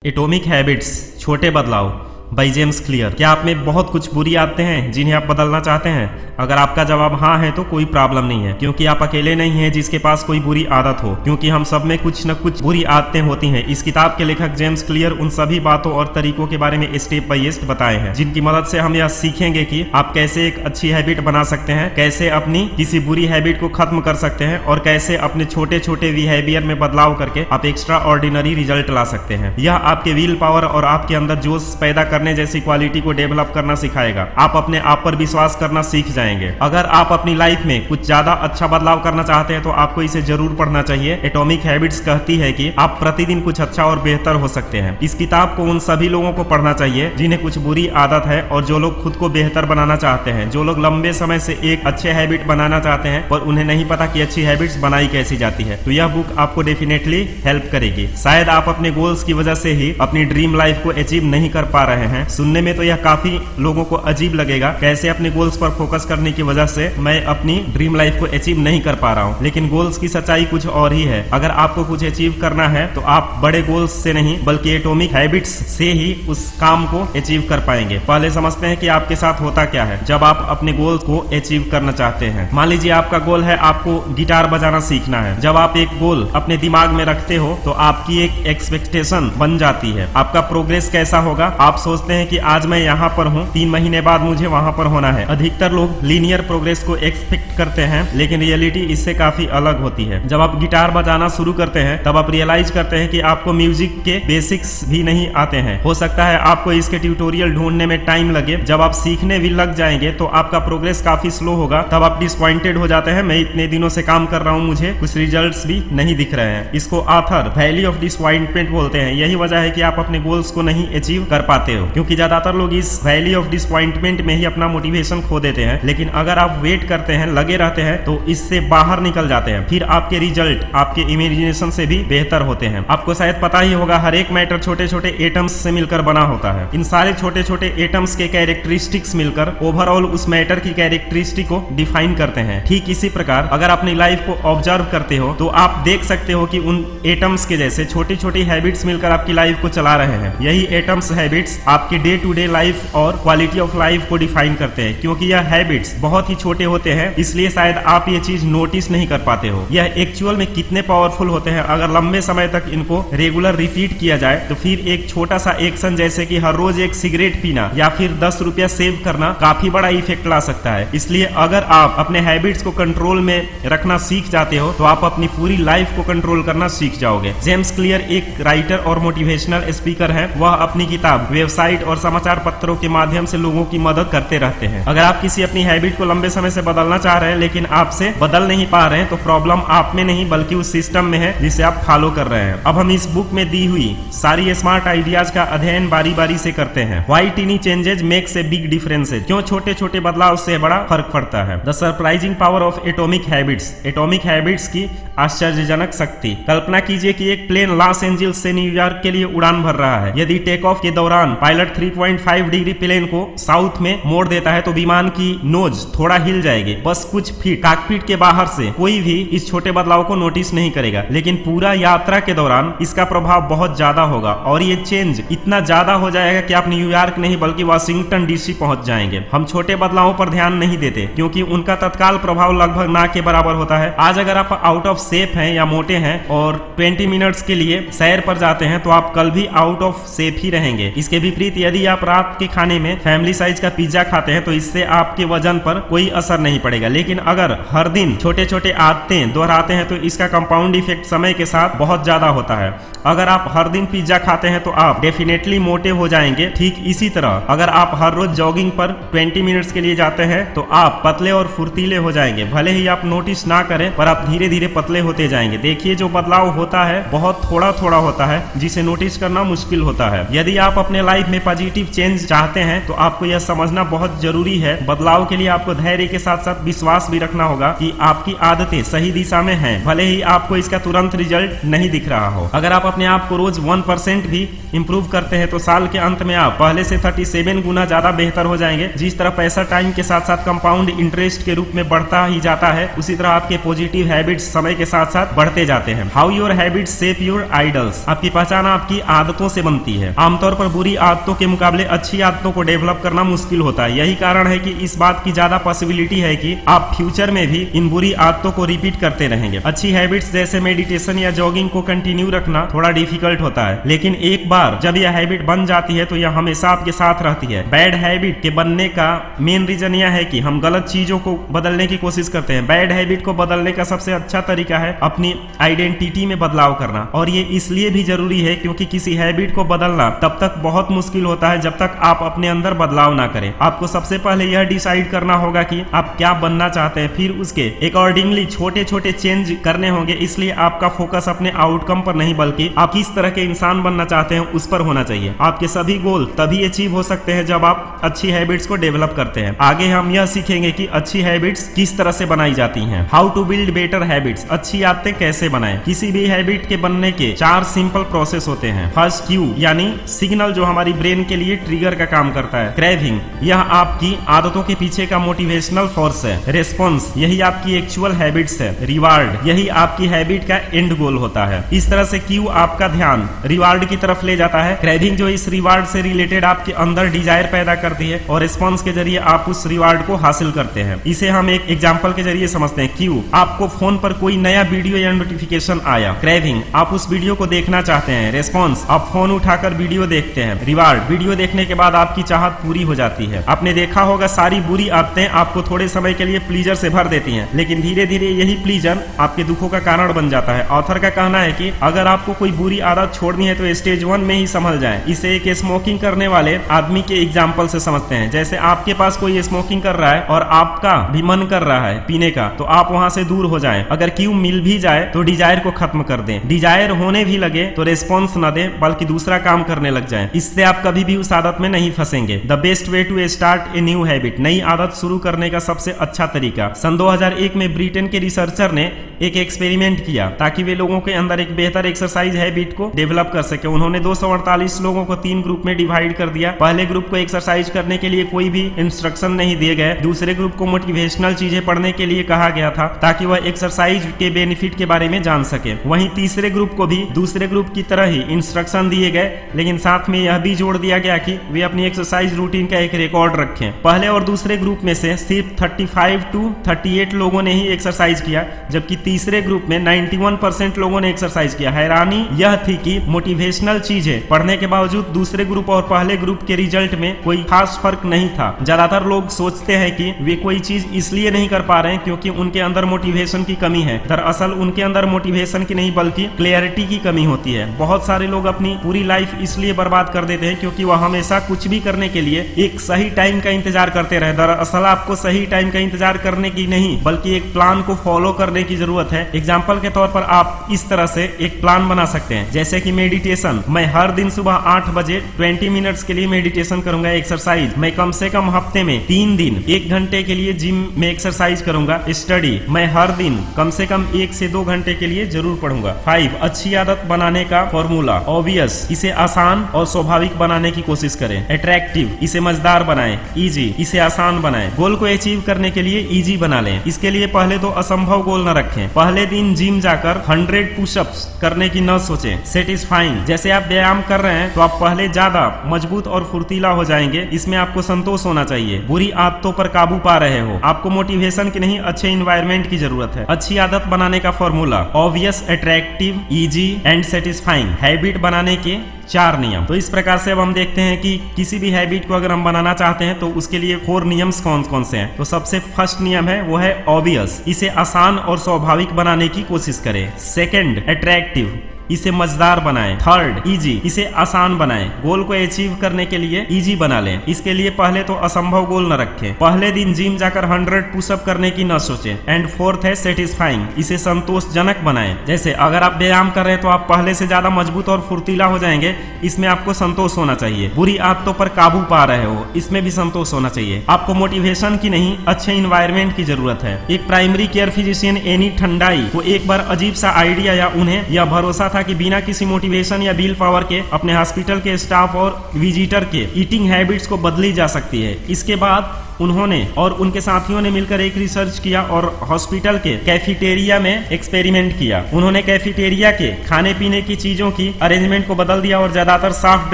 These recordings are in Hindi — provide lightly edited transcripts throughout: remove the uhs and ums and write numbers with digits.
एटॉमिक हैबिट्स, छोटे बदलाव बाय जेम्स क्लियर। क्या आप में बहुत कुछ बुरी आदतें हैं जिन्हें आप बदलना चाहते हैं? अगर आपका जवाब हाँ है तो कोई प्रॉब्लम नहीं है, क्योंकि आप अकेले नहीं हैं जिसके पास कोई बुरी आदत हो, क्योंकि हम सब में कुछ न कुछ बुरी आदतें होती हैं। इस किताब के लेखक जेम्स क्लियर उन सभी बातों और तरीकों के बारे में स्टेप बाय स्टेप बताए हैं, जिनकी मदद से हम यह सीखेंगे कि आप कैसे एक अच्छी हैबिट बना सकते हैं, कैसे अपनी किसी बुरी हैबिट को खत्म कर सकते हैं और कैसे अपने छोटे छोटे बिहेवियर में बदलाव करके आप एक्स्ट्रा ऑर्डिनरी रिजल्ट ला सकते हैं। यह आपके विल पावर और आपके अंदर जोश पैदा करने जैसी क्वालिटी को डेवलप करना सिखाएगा। आप अपने आप पर विश्वास करना सीख जाएंगे। अगर आप अपनी लाइफ में कुछ ज्यादा अच्छा बदलाव करना चाहते हैं तो आपको इसे जरूर पढ़ना चाहिए। एटॉमिक हैबिट्स कहती है कि आप प्रतिदिन कुछ अच्छा और बेहतर हो सकते हैं। इस किताब को उन सभी लोगों को पढ़ना चाहिए जिन्हें कुछ बुरी आदत है और जो लोग खुद को बेहतर बनाना चाहते हैं, जो लोग लंबे समय से एक अच्छे हैबिट बनाना चाहते हैं पर उन्हें नहीं पता कि अच्छी हैबिट्स बनाई कैसी जाती है। तो यह बुक आपको डेफिनेटली हेल्प करेगी। शायद आप अपने गोल्स की वजह से ही अपनी ड्रीम लाइफ को अचीव नहीं कर पा रहे हैं। सुनने में तो यह काफी लोगों को अजीब लगेगा, कैसे अपने गोल्स पर फोकस करने की वजह से मैं अपनी ड्रीम लाइफ को अचीव नहीं कर पा रहा हूँ। लेकिन गोल्स की सच्चाई कुछ और ही है। अगर आपको कुछ अचीव करना है तो आप बड़े गोल्स से नहीं बल्कि एटॉमिक हैबिट्स से ही उस काम को अचीव कर पाएंगे। पहले समझते हैं कि आपके साथ होता क्या है जब आप अपने गोल्स को अचीव करना चाहते हैं। मान लीजिए आपका गोल है आपको गिटार बजाना सीखना है। जब आप एक गोल अपने दिमाग में रखते हो तो आपकी एक एक्सपेक्टेशन बन जाती है। आपका प्रोग्रेस कैसा होगा? आप सोचते हैं कि आज मैं यहाँ पर हूँ, 3 महीने बाद मुझे वहां पर होना है। अधिकतर लोग लीनियर प्रोग्रेस को एक्सपेक्ट करते हैं, लेकिन रियलिटी इससे काफी अलग होती है। जब आप गिटार बजाना शुरू करते हैं तब आप रियलाइज करते हैं कि आपको म्यूजिक के बेसिक्स भी नहीं आते हैं। हो सकता है आपको इसके ट्यूटोरियल ढूंढने में टाइम लगे। जब आप सीखने भी लग जाएंगे तो आपका प्रोग्रेस काफी स्लो होगा। तब आप डिसपॉइंटेड हो जाते हैं, मैं इतने दिनों से काम कर रहा हूँ, मुझे कुछ रिजल्ट्स भी नहीं दिख रहे हैं। इसको ऑथर वैली ऑफ डिसपॉइंटमेंट बोलते हैं। यही वजह है कि आप अपने गोल्स को नहीं अचीव कर पाते हो, क्योंकि ज्यादातर लोग इस वैली ऑफ डिसपॉइंटमेंट में ही अपना मोटिवेशन खो देते हैं। लेकिन अगर आप वेट करते हैं, लगे रहते हैं, तो इससे बाहर निकल जाते हैं। फिर आपके रिजल्ट आपके इमेजिनेशन से भी बेहतर होते हैं। आपको शायद पता ही होगा, हर एक मैटर छोटे छोटे एटम्स से मिलकर बना होता है। इन सारे छोटे छोटे एटम्स के कैरेक्टरिस्टिक्स मिलकर ओवरऑल उस मैटर की कैरेक्टरिस्टिक को डिफाइन करते हैं। ठीक इसी प्रकार अगर अपनी लाइफ को ऑब्जर्व करते हो तो आप देख सकते हो कि उन एटम्स के जैसे छोटी छोटी हैबिट्स मिलकर आपकी लाइफ को चला रहे हैं। यही एटम्स हैबिट्स आपके डे टू डे लाइफ और क्वालिटी ऑफ लाइफ को डिफाइन करते हैं। क्योंकि यह हैबिट्स बहुत ही छोटे होते हैं, इसलिए शायद आप ये चीज नोटिस नहीं कर पाते हो। यह एक्चुअल में कितने पावरफुल होते हैं। अगर लंबे समय तक इनको रेगुलर रिपीट किया जाए तो फिर एक छोटा सा एक्शन जैसे कि हर रोज एक सिगरेट पीना या फिर 10 रुपया सेव करना काफी बड़ा इफेक्ट ला सकता है। इसलिए अगर आप अपने हैबिट्स को कंट्रोल में रखना सीख जाते हो तो आप अपनी पूरी लाइफ को कंट्रोल करना सीख जाओगे। जेम्स क्लियर एक राइटर और मोटिवेशनल स्पीकर है। वह अपनी किताब, वेबसाइट और समाचार पत्रों के माध्यम से लोगों की मदद करते रहते हैं। अगर आप किसी अपनी हैबिट को लंबे समय से बदलना चाह रहे हैं लेकिन आपसे बदल नहीं पा रहे हैं तो प्रॉब्लम आप में नहीं बल्कि उस सिस्टम में है जिसे आप फॉलो कर रहे हैं। अब हम इस बुक में दी हुई सारी स्मार्ट आइडियाज का अध्ययन बारी बारी से करते हैं। Why tiny changes makes a big differences, क्यों छोटे छोटे बदलाव से बड़ा फर्क पड़ता है। The surprising power of atomic habits, atomic habits की आश्चर्यजनक शक्ति। कल्पना कीजिए कि एक प्लेन लॉस एंजल्स से न्यूयॉर्क के लिए उड़ान भर रहा है। यदि टेक ऑफ के दौरान पायलट 3.5 डिग्री प्लेन को साउथ में मोड़ देता है तो विमान की नोज थोड़ा हिल जाएगी, बस कुछ फीट। कॉकपिट के बाहर से कोई भी इस छोटे बदलाव को नोटिस नहीं करेगा, लेकिन पूरा यात्रा के दौरान इसका प्रभाव बहुत ज्यादा होगा और ये चेंज इतना ज्यादा हो जाएगा कि आप न्यूयॉर्क नहीं बल्कि वाशिंगटन डीसी पहुंच जाएंगे। हम छोटे बदलावों पर ध्यान नहीं देते क्योंकि उनका तत्काल प्रभाव लगभग ना के बराबर होता है। आज अगर आप आउट ऑफ शेप हैं या मोटे हैं और 20 मिनट्स के लिए सैर पर जाते हैं तो आप कल भी आउट ऑफ शेप ही रहेंगे। इसके विपरीत यदि आप रात के खाने में फैमिली साइज का पिज्जा खाते हैं तो इससे आपके वजन पर कोई असर नहीं पड़ेगा। लेकिन अगर हर दिन छोटे छोटे आदतें दोहराते हैं तो इसका कंपाउंड इफेक्ट समय के साथ बहुत ज्यादा होता है। अगर आप हर दिन पिज्जा खाते हैं तो आप डेफिनेटली मोटे हो जाएंगे। ठीक इसी तरह अगर आप हर रोज जॉगिंग पर 20 मिनट्स के लिए जाते हैं तो आप पतले और फुर्तीले हो जाएंगे। भले ही आप नोटिस ना करें पर आप धीरे धीरे पतले होते जाएंगे। देखिए, जो बदलाव होता है बहुत थोड़ा थोड़ा होता है जिसे नोटिस करना मुश्किल होता है। यदि आप अपने लाइफ लाइफ में पॉजिटिव चेंज चाहते हैं तो आपको यह समझना बहुत जरूरी है, बदलाव के लिए आपको धैर्य के साथ साथ विश्वास भी रखना होगा कि आपकी आदतें सही दिशा में हैं, भले ही आपको इसका तुरंत रिजल्ट नहीं दिख रहा हो। अगर आप अपने आप को रोज 1% भी इंप्रूव करते हैं तो साल के अंत में आप पहले से 37 गुना ज्यादा बेहतर हो जाएंगे। जिस तरह पैसा टाइम के साथ साथ कंपाउंड इंटरेस्ट के रूप में बढ़ता ही जाता है, उसी तरह आपके पॉजिटिव हैबिट्स समय के साथ साथ बढ़ते जाते हैं। How your habits shape your idols. आपकी पहचान आपकी आदतों से बनती है। आमतौर पर बुरी आदतों के मुकाबले अच्छी आदतों को डेवलप करना मुश्किल होता है। यही कारण है कि इस बात की ज्यादा पॉसिबिलिटी है कि आप फ्यूचर में भी इन बुरी आदतों को रिपीट करते रहेंगे। अच्छी हैबिट्स जैसे मेडिटेशन या जॉगिंग को कंटिन्यू रखना थोड़ा डिफिकल्ट होता है, लेकिन एक बार जब यह हैबिट बन जाती है तो यह हमेशा आपके साथ रहती है। बैड हैबिट के बनने का मेन रीजन यह है कि हम गलत चीजों को बदलने की कोशिश करते हैं। बैड हैबिट को बदलने का सबसे अच्छा तरीका है अपनी आइडेंटिटी में बदलाव करना, और ये इसलिए भी जरूरी है क्योंकि किसी हैबिट को बदलना तब तक बहुत मुश्किल होता है जब तक आप अपने अंदर बदलाव ना करें। आपको सबसे पहले यह डिसाइड करना होगा कि आप क्या बनना चाहते हैं, फिर उसके अकॉर्डिंगली छोटे छोटे चेंज करने होंगे। इसलिए आपका फोकस अपने आउटकम पर नहीं बल्कि आप किस तरह के इंसान बनना चाहते हैं उस पर होना चाहिए। आपके सभी गोल तभी अचीव हो सकते हैं जब आप अच्छी हैबिट्स को डेवलप करते हैं। आगे हम यह सीखेंगे कि अच्छी हैबिट्स किस तरह से बनाई जाती हैं। How to build better habits. अच्छी आदतें कैसे बनाएं। किसी भी हैबिट के बनने के 4 सिंपल प्रोसेस होते हैं। फर्स्ट क्यू यानी सिग्नल जो हमारी ब्रेन के लिए ट्रिगर का काम करता है। क्रेविंग यह आपकी आदतों के पीछे का मोटिवेशनल फोर्स है। रेस्पॉन्स यही आपकी एक्चुअल हैबिट्स है। रिवार्ड यही आपकी हैबिट का एंड गोल होता है। इस तरह से क्यू आपका ध्यान रिवार्ड की तरफ ले जाता है। क्रेविंग जो इस रिवार्ड से रिलेटेड आपके अंदर डिजायर पैदा करती है और रिस्पॉन्स के जरिए आप उस रिवार्ड को हासिल करते हैं। इसे हम एक एग्जांपल के जरिए समझते हैं। क्यू आपको फोन पर कोई नया वीडियो या नोटिफिकेशन आया। क्रेविंग आप उस वीडियो को देखना चाहते हैं। रिस्पॉन्स आप फोन उठाकर वीडियो देखते हैं। रिवार्ड वीडियो देखने के बाद आपकी चाहत पूरी हो जाती है। आपने देखा होगा सारी बुरी आदतें आपको थोड़े समय के लिए प्लीजर से भर देती हैं, लेकिन धीरे धीरे यही प्लीजर आपके दुखों का कारण बन जाता है। ऑथर का कहना है कि अगर आपको कोई बुरी आदत छोड़नी है तो स्टेज 1 में ही संभल जाए। इसे एक स्मोकिंग करने वाले आदमी के एग्जाम्पल से समझते हैं। जैसे आपके पास कोई स्मोकिंग कर रहा है और आपका भी मन कर रहा है पीने का, तो आप वहां से दूर हो जाएं। अगर क्यू मिल भी जाए तो डिजायर को खत्म कर दें। डिजायर होने भी लगे तो रिस्पॉन्स न दें बल्कि दूसरा काम करने लग जाएं। इससे आप कभी भी उस आदत में नहीं फंसेंगे। The best way to start a new habit. नई आदत शुरू करने का सबसे अच्छा तरीका। सन 2001 में ब्रिटेन के रिसर्चर ने एक एक्सपेरिमेंट किया ताकि वे लोगों के अंदर एक बेहतर एक्सरसाइज हैबिट को डेवलप कर सके। उन्होंने 248 लोगों को 3 ग्रुप में डिवाइड कर दिया। पहले ग्रुप को एक्सरसाइज करने के लिए कोई भी इंस्ट्रक्शन नहीं दिए गए। दूसरे ग्रुप को मोटिवेशनल चीजें पढ़ने के लिए कहा गया था ताकि वह एक्सरसाइज के बेनिफिट के बारे में जान सके। वहीं तीसरे ग्रुप को भी दूसरे ग्रुप की तरह ही इंस्ट्रक्शन दिए गए, लेकिन साथ में यह भी जोड़ दिया गया कि वे अपनी एक्सरसाइज रूटीन का एक रिकॉर्ड रखें। पहले और दूसरे ग्रुप में से सिर्फ 35 to 38 लोगों ने ही एक्सरसाइज किया, जबकि तीसरे ग्रुप में 91% लोगों ने एक्सरसाइज किया। हैरानी यह थी कि मोटिवेशनल चीजें पढ़ने के बावजूद दूसरे ग्रुप और पहले ग्रुप के रिजल्ट में कोई खास फर्क नहीं था। ज्यादातर लोग सोचते हैं कि वे कोई चीज इसलिए नहीं कर पा रहे हैं क्योंकि उनके अंदर मोटिवेशन की कमी है। दरअसल उनके अंदर मोटिवेशन की नहीं बल्कि क्लैरिटी की कमी होती है। बहुत सारे लोग अपनी पूरी लाइफ इसलिए बर्बाद कर देते हैं क्योंकि वह हमेशा कुछ भी करने के लिए एक सही टाइम का इंतजार करते रहे। दरअसल आपको सही टाइम का इंतजार करने की नहीं बल्कि एक प्लान को फॉलो करने की जरूरत है। एग्जाम्पल के तौर पर आप इस तरह से एक प्लान बना सकते हैं, जैसे कि मेडिटेशन। मैं हर दिन सुबह 8 बजे 20 मिनट्स के लिए मेडिटेशन करूंगा। एक्सरसाइज मैं कम से कम हफ्ते में 3 दिन 1 घंटे के लिए जिम में एक्सरसाइज करूंगा। स्टडी मैं हर दिन कम से कम 1 से 2 घंटे के लिए जरूर पढ़ूंगा। 5 अच्छी आदत बनाने का फॉर्मूला। ऑब्वियस इसे आसान और स्वाभाविक बनाने की कोशिश करें। अट्रैक्टिव इसे मजेदार बनाएं। इजी इसे आसान बनाएं। गोल को अचीव करने के लिए इजी बना लें। इसके लिए पहले तो असंभव गोल न रखें। पहले दिन जिम जाकर 100 पुशअप्स करने की न सोचें। सेटिस्फाइंग जैसे आप व्यायाम कर रहे हैं तो आप पहले ज्यादा मजबूत और फुर्तीला हो जाएंगे। इसमें आपको संतोष होना चाहिए। बुरी आदतों पर काबू पा रहे हो, आपको मोटिवेशन की नहीं अच्छे इन्वायरमेंट की जरूरत है। अच्छी आदत बनाने का formula. Obvious, attractive, easy and satisfying. Habit बनाने के 4 नियम। तो इस प्रकार से अब हम देखते हैं कि किसी भी हैबिट को अगर हम बनाना चाहते हैं तो उसके लिए 4 नियम्स कौन कौन से हैं। तो सबसे फर्स्ट नियम है वो है ऑब्वियस, इसे आसान और स्वाभाविक बनाने की कोशिश करें। सेकंड, अट्रैक्टिव, इसे मजेदार बनाएं। थर्ड, इजी, इसे आसान बनाएं। गोल को अचीव करने के लिए इजी बना लें। इसके लिए पहले तो असंभव गोल न रखें। पहले दिन जिम जाकर 100 पुशअप करने की न सोचें। एंड फोर्थ है सेटिस्फाइंग, इसे संतोषजनक बनाएं। जैसे अगर आप व्यायाम कर रहे हैं तो आप पहले से ज्यादा मजबूत और फुर्तीला हो जाएंगे, इसमें आपको संतोष होना चाहिए। बुरी आदतों पर काबू पा रहे हो, इसमें भी संतोष होना चाहिए। आपको मोटिवेशन की नहीं, अच्छे इन्वायरमेंट की जरूरत है। एक प्राइमरी केयर फिजिशियन एनी ठंडाई को एक बार अजीब सा आइडिया या उन्हें यह भरोसा था कि बिना किसी मोटिवेशन या विल पावर के अपने हॉस्पिटल के स्टाफ और विजिटर के ईटिंग हैबिट्स को बदली जा सकती है। इसके बाद उन्होंने और उनके साथियों ने मिलकर एक रिसर्च किया और हॉस्पिटल के कैफेटेरिया में एक्सपेरिमेंट किया। उन्होंने कैफेटेरिया के खाने पीने की चीजों की अरेंजमेंट को बदल दिया और ज्यादातर सॉफ्ट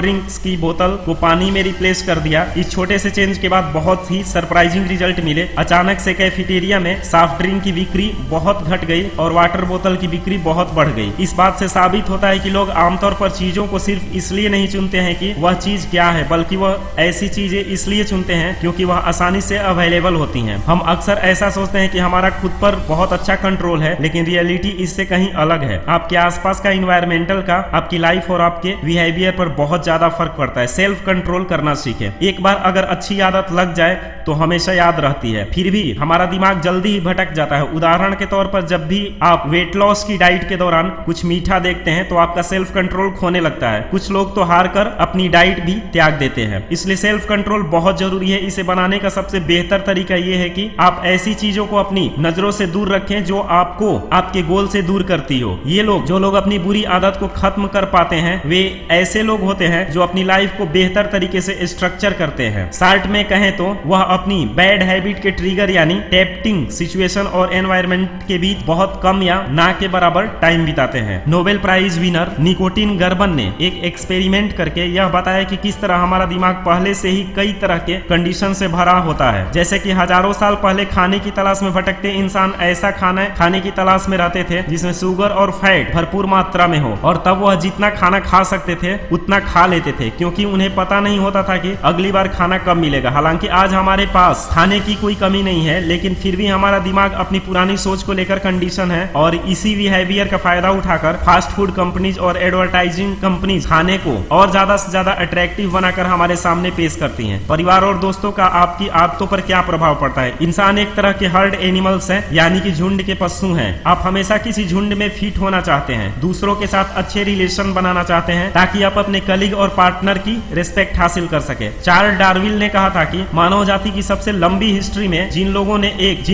ड्रिंक्स की बोतल को पानी में रिप्लेस कर दिया। इस छोटे से चेंज के बाद बहुत ही सरप्राइजिंग रिजल्ट मिले। अचानक से कैफेटेरिया में सॉफ्ट ड्रिंक की बिक्री बहुत घट गई और वाटर बोतल की बिक्री बहुत बढ़ गई। इस बात से साबित होता है कि लोग आमतौर पर चीजों को सिर्फ इसलिए नहीं चुनते हैं कि वह चीज क्या है, बल्कि वह ऐसी चीजें इसलिए चुनते हैं क्योंकि वह आसानी से अवेलेबल होती हैं। हम अक्सर ऐसा सोचते हैं कि हमारा खुद पर बहुत अच्छा कंट्रोल है, लेकिन रियलिटी इससे कहीं अलग है। आपके आसपास का इन्वायरमेंटल का आपकी लाइफ और आपके बिहेवियर पर बहुत ज्यादा फर्क पड़ता है। सेल्फ कंट्रोल करना सीखें। एक बार अगर अच्छी आदत लग जाए तो हमेशा याद रहती है, फिर भी हमारा दिमाग जल्दी ही भटक जाता है। उदाहरण के तौर पर जब भी आप वेट लॉस की डाइट के दौरान कुछ मीठा देखते हैं तो आपका सेल्फ कंट्रोल खोने लगता है। कुछ लोग तो हार कर अपनी डाइट भी त्याग देते हैं। इसलिए सेल्फ कंट्रोल बहुत जरूरी है। इसे बनाने का सबसे बेहतर तरीका यह है कि आप ऐसी चीजों को अपनी नजरों से दूर रखें जो आपको आपके गोल से दूर करती हो। ये लोग जो लोग अपनी बुरी आदत को खत्म कर पाते हैं वे ऐसे लोग होते हैं जो अपनी लाइफ को बेहतर तरीके से स्ट्रक्चर करते हैं। शॉर्ट में कहें तो वह अपनी बैड हैबिट के ट्रिगर यानी टेम्प्टिंग सिचुएशन और एनवायरनमेंट के बीच बहुत कम या ना के बराबर टाइम बिताते हैं। नोबेल प्राइज विनर निकोटिन गर्बन ने एक एक्सपेरिमेंट करके यह बताया कि किस तरह हमारा दिमाग पहले से ही कई तरह के कंडीशन से भरा होता है। जैसे कि हजारों साल पहले खाने की तलाश में भटकते इंसान ऐसा खाना खाने की तलाश में रहते थे जिसमें शुगर और फैट भरपूर मात्रा में हो, और तब वह जितना खाना खा सकते थे उतना खा लेते थे क्योंकि उन्हें पता नहीं होता था कि अगली बार खाना कब मिलेगा। हालांकि आज हमारे पास खाने की कोई कमी नहीं है, लेकिन फिर भी हमारा दिमाग अपनी पुरानी सोच को लेकर कंडीशन है और इसी बिहेवियर का फायदा उठाकर फास्ट फूड कंपनीज और एडवर्टाइजिंग कंपनीज खाने को और ज्यादा से ज्यादा अट्रैक्टिव बनाकर हमारे सामने पेश करती हैं। परिवार और दोस्तों का आपकी आदतों पर क्या प्रभाव पड़ता है? इंसान एक तरह के हर्ड एनिमल्स हैं, यानी कि झुंड के पशु हैं। आप हमेशा किसी झुंड में फिट होना चाहते हैं, दूसरों के साथ अच्छे रिलेशन बनाना चाहते हैं ताकि आप अपने कलीग और पार्टनर की रिस्पेक्ट हासिल कर सके। चार्ल्स डार्विन ने कहा था कि मानव जाति की सबसे लंबी हिस्ट्री में जिन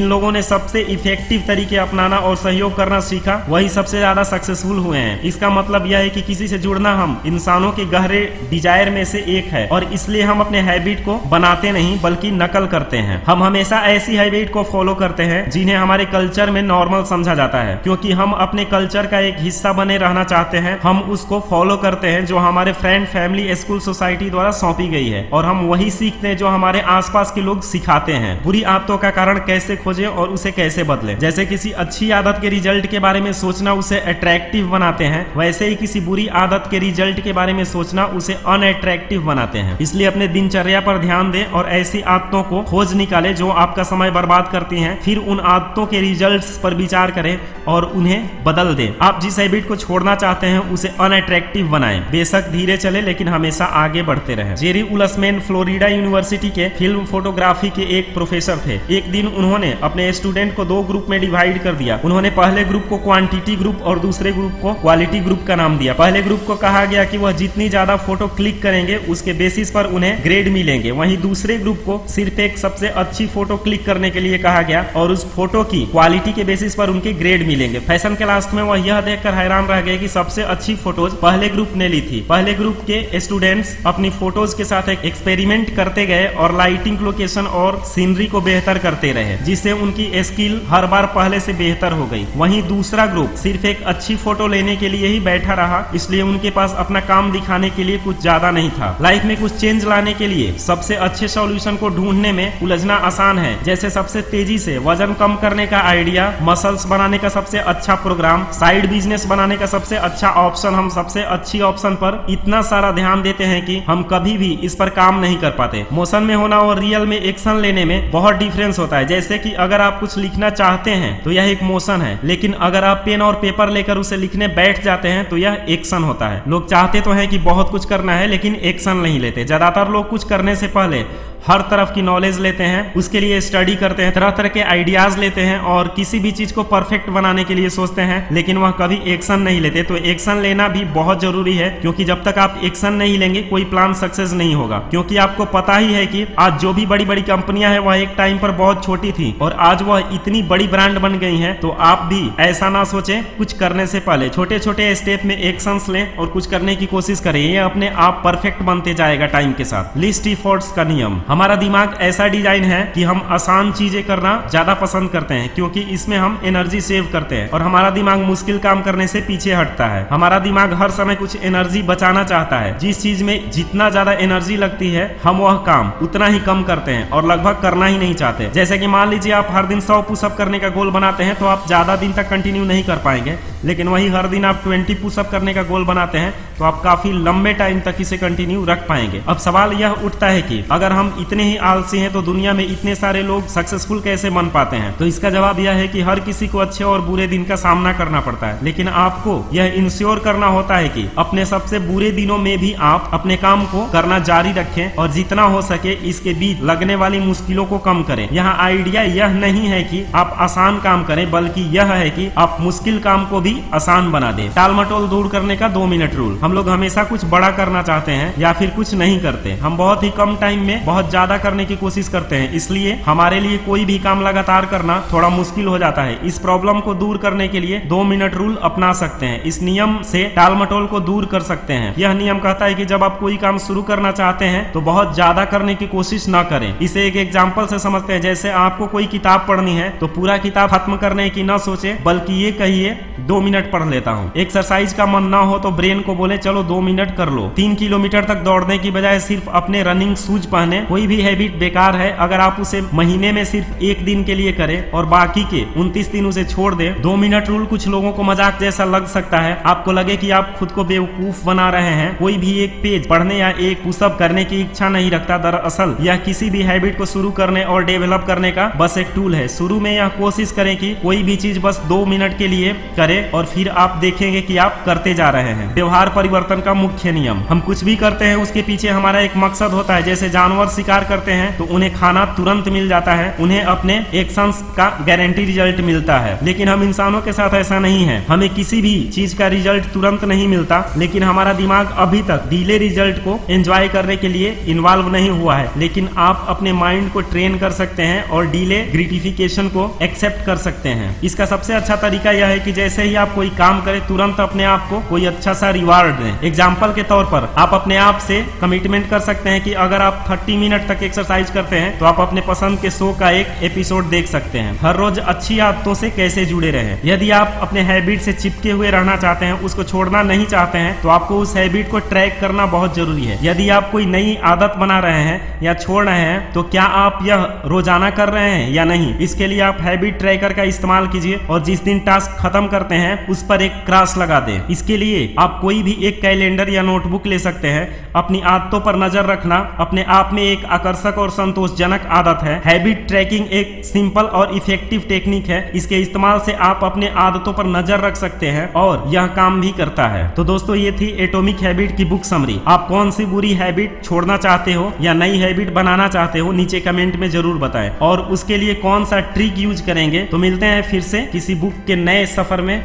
लोगों ने सबसे इफेक्टिव तरीके अपनाना और सहयोग करना सीखा वही सबसे ज्यादा सक्सेसफुल हुए हैं। इसका मतलब यह है कि किसी से जुड़ना हम इंसानों के गहरे डिजायर में से एक है और इसलिए हम अपने हैबिट को बनाते नहीं बल्कि नकल करते हैं। हम हमेशा ऐसी हैबिट को फॉलो करते हैं जिन्हें हमारे कल्चर में नॉर्मल समझा जाता है। क्योंकि हम अपने कल्चर का एक हिस्सा बने रहना चाहते हैं, हम उसको फॉलो करते हैं जो हमारे फ्रेंड, फैमिली, स्कूल, सोसाइटी द्वारा सौंपी गई है और हम वही सीखते हैं जो हमारे आसपास के लोग सिखाते हैं। बुरी आदतों का कारण कैसे खोजें और उसे कैसे बदलें? जैसे किसी अच्छी आदत के रिजल्ट के बारे में सोचना उसे अट्रैक्टिव बनाते हैं, वैसे ही किसी बुरी आदत के रिजल्ट के बारे में सोचना उसे अनअट्रैक्टिव बनाते हैं। इसलिए अपने दिनचर्या पर ध्यान दें और ऐसी आदतों को खोज निकालें जो आपका समय बर्बाद करती हैं। फिर उन आदतों के रिजल्ट्स पर विचार करें और उन्हें बदल दें। आप जिस हैबिट को छोड़ना चाहते हैं उसे अनअट्रैक्टिव बनाएं। बेशक धीरे चले लेकिन हमेशा आगे बढ़ते रहें। जेरी उलसमैन फ्लोरिडा यूनिवर्सिटी के फिल्म फोटोग्राफी के एक प्रोफेसर थे। एक दिन उन्होंने अपने स्टूडेंट को 2 ग्रुप में डिवाइड कर दिया। उन्होंने पहले ग्रुप को क्वांटिटी ग्रुप और दूसरे ग्रुप को क्वालिटी ग्रुप का नाम दिया। पहले ग्रुप को कहा गया कि वह जितनी ज्यादा फोटो क्लिक करेंगे उसके बेसिस पर उन्हें ग्रेड मिलेंगे। वहीं दूसरे ग्रुप को सिर्फ एक सबसे अच्छी फोटो क्लिक करने के लिए कहा गया और उस फोटो की क्वालिटी के बेसिस पर उनके ग्रेड मिलेंगे। फैशन के लास्ट में वह यह देखकर हैरान रह गए कि सबसे अच्छी फोटोज पहले ग्रुप ने ली थी। पहले ग्रुप के स्टूडेंट्स अपनी फोटोज के साथ एक एक्सपेरिमेंट करते गए और लाइटिंग, लोकेशन और सीनरी को बेहतर करते रहे, जिससे उनकी स्किल हर बार पहले से बेहतर हो गई। वहीं दूसरा ग्रुप सिर्फ एक अच्छी फोटो लेने के लिए ही बैठा रहा, इसलिए उनके पास अपना काम दिखाने के लिए कुछ ज्यादा नहीं था। लाइफ में कुछ चेंज लाने के लिए सबसे अच्छे सॉल्यूशन को ढूंढने ढूंढने में उलझना आसान है। जैसे सबसे तेजी से वजन कम करने का आइडिया, मसल्स बनाने का सबसे अच्छा प्रोग्राम, साइड बिजनेस बनाने का सबसे अच्छा ऑप्शन, हम सबसे अच्छी ऑप्शन पर इतना सारा ध्यान देते हैं कि हम कभी भी इस पर काम नहीं कर पाते। मोशन में होना और रियल में एक्शन लेने में बहुत डिफरेंस होता है। जैसे कि अगर आप कुछ लिखना चाहते हैं तो यह एक मोशन है, लेकिन अगर आप पेन और पेपर लेकर उसे लिखने बैठ जाते हैं तो यह एक्शन होता है। लोग चाहते तो हैं कि बहुत कुछ करना है, लेकिन एक्शन नहीं लेते। ज्यादातर लोग कुछ करने से पहले हर तरफ की नॉलेज लेते हैं, उसके लिए स्टडी करते हैं, तरह तरह के आइडियाज लेते हैं और किसी भी चीज को परफेक्ट बनाने के लिए सोचते हैं, लेकिन वह कभी एक्शन नहीं लेते। तो एक्शन लेना भी बहुत जरूरी है, क्योंकि जब तक आप एक्शन नहीं लेंगे कोई प्लान सक्सेस नहीं होगा। क्योंकि आपको पता ही है कि आज जो भी बड़ी बड़ी कंपनियां हैं वह एक टाइम पर बहुत छोटी थी और आज वह इतनी बड़ी ब्रांड बन गई हैं। तो आप भी ऐसा ना सोचें, कुछ करने से पहले छोटे छोटे स्टेप में एक्शंस लें और कुछ करने की कोशिश करें। ये अपने आप परफेक्ट बनते जाएगा टाइम के साथ। लीस्ट एफर्ट्स का नियम। हमारा दिमाग ऐसा डिजाइन है कि हम आसान चीजें करना ज्यादा पसंद करते हैं, क्योंकि इसमें हम एनर्जी सेव करते हैं और हमारा दिमाग मुश्किल काम करने से पीछे हटता है। हमारा दिमाग हर समय कुछ एनर्जी बचाना चाहता है। जिस चीज में जितना ज्यादा एनर्जी लगती है हम वह काम उतना ही कम करते हैं और लगभग करना ही नहीं चाहते। जैसे कि मान लीजिए आप हर दिन 100 पुशअप करने का गोल बनाते हैं तो आप ज्यादा दिन तक कंटिन्यू नहीं कर पाएंगे, लेकिन वही हर दिन आप 20 पुशअप करने का गोल बनाते हैं तो आप काफी लंबे टाइम तक इसे कंटिन्यू रख पाएंगे। अब सवाल यह उठता है कि अगर हम इतने ही आलसी हैं तो दुनिया में इतने सारे लोग सक्सेसफुल कैसे बन पाते हैं? तो इसका जवाब यह है कि हर किसी को अच्छे और बुरे दिन का सामना करना पड़ता है, लेकिन आपको यह इंश्योर करना होता है कि अपने सबसे बुरे दिनों में भी आप अपने काम को करना जारी रखें और जितना हो सके इसके बीच लगने वाली मुश्किलों को कम करें। यहाँ आइडिया यह नहीं है कि आप आसान काम करें, बल्कि यह है कि आप मुश्किल काम को भी आसान बना दें। टाल मटोल दूर करने का 2 मिनट रूल। हम लोग हमेशा कुछ बड़ा करना चाहते हैं या फिर कुछ नहीं करते। हम बहुत ही कम टाइम में बहुत ज्यादा करने की कोशिश करते हैं, इसलिए हमारे लिए कोई भी काम लगातार करना थोड़ा मुश्किल हो जाता है। इस प्रॉब्लम को दूर करने के लिए 2 मिनट रूल अपना सकते हैं। इस नियम से टाल मटोल को दूर कर सकते हैं। यह नियम कहता है कि जब आप कोई काम शुरू करना चाहते हैं तो बहुत ज्यादा करने की कोशिश न करें। इसे एक एग्जाम्पल से समझते हैं। जैसे आपको कोई किताब पढ़नी है तो पूरा किताब खत्म करने की न सोचे, बल्कि ये कहिए 2 मिनट पढ़ लेता हूँ। एक्सरसाइज का मन ना हो तो ब्रेन को बोले चलो 2 मिनट कर लो। 3 किलोमीटर तक दौड़ने की बजाय सिर्फ अपने रनिंग शूज पहने। कोई भी हैबिट बेकार है अगर आप उसे महीने में सिर्फ 1 दिन के लिए करें और बाकी के 29 दिन उसे छोड़ दे। 2 मिनट रूल कुछ लोगों को मजाक जैसा लग सकता है, आपको लगे कि आप खुद को बेवकूफ बना रहे हैं। कोई भी एक पेज पढ़ने या एक पुशअप करने की इच्छा नहीं रखता। दरअसल यह किसी भी हैबिट को शुरू करने और डेवलप करने का बस एक टूल है। शुरू में यह कोशिश करें कि कोई भी चीज बस 2 मिनट के लिए करें और फिर आप देखेंगे कि आप करते जा रहे हैं। व्यवहार परिवर्तन का मुख्य नियम। हम कुछ भी करते हैं उसके पीछे हमारा एक मकसद होता है। जैसे जानवर शिकार करते हैं तो उन्हें खाना तुरंत मिल जाता है, उन्हें अपने एक्शंस का गारंटी रिजल्ट मिलता है। लेकिन हम इंसानों के साथ ऐसा नहीं है। हमें किसी भी चीज का रिजल्ट तुरंत नहीं मिलता, लेकिन हमारा दिमाग अभी तक डिले रिजल्ट को एंजॉय करने के लिए इन्वॉल्व नहीं हुआ है। लेकिन आप अपने माइंड को ट्रेन कर सकते हैं और डिले ग्रेटिफिकेशन को एक्सेप्ट कर सकते हैं। इसका सबसे अच्छा तरीका यह है कि जैसे ही आप कोई काम करें तुरंत अपने आप को कोई अच्छा सा रिवार्ड दें। एग्जाम्पल के तौर पर आप अपने आप से कमिटमेंट कर सकते हैं कि अगर आप 30 मिनट तक एक्सरसाइज करते हैं तो आप अपने पसंद के शो का एक एपिसोड देख सकते हैं। हर रोज अच्छी आदतों से कैसे जुड़े रहें। यदि आप अपने हैबिट से चिपके हुए रहना चाहते हैं, उसको छोड़ना नहीं चाहते हैं, तो आपको उस हैबिट को ट्रैक करना बहुत जरूरी है। यदि आप कोई नई आदत बना रहे हैं या छोड़ रहे हैं तो क्या आप यह रोजाना कर रहे हैं या नहीं। इसके लिए आप हैबिट ट्रैकर का इस्तेमाल कीजिए और जिस दिन टास्क खत्म करते हैं उस पर एक क्रॉस लगा दें। इसके लिए आप कोई भी एक कैलेंडर या नोटबुक ले सकते हैं। अपनी आदतों पर नजर रखना अपने आप में एक आकर्षक और संतोषजनक आदत है। हैबिट ट्रैकिंग एक सिंपल और इफेक्टिव टेक्निक है। इसके इस्तेमाल से आप अपने आदतों पर नजर रख सकते हैं और यह काम भी करता है। तो दोस्तों ये थी एटॉमिक हैबिट की बुक समरी। आप कौन सी बुरी हैबिट छोड़ना चाहते हो या नई हैबिट बनाना चाहते हो, नीचे कमेंट में जरूर बताएं और उसके लिए कौन सा ट्रिक यूज करेंगे। तो मिलते हैं फिर से किसी बुक के नए सफर में।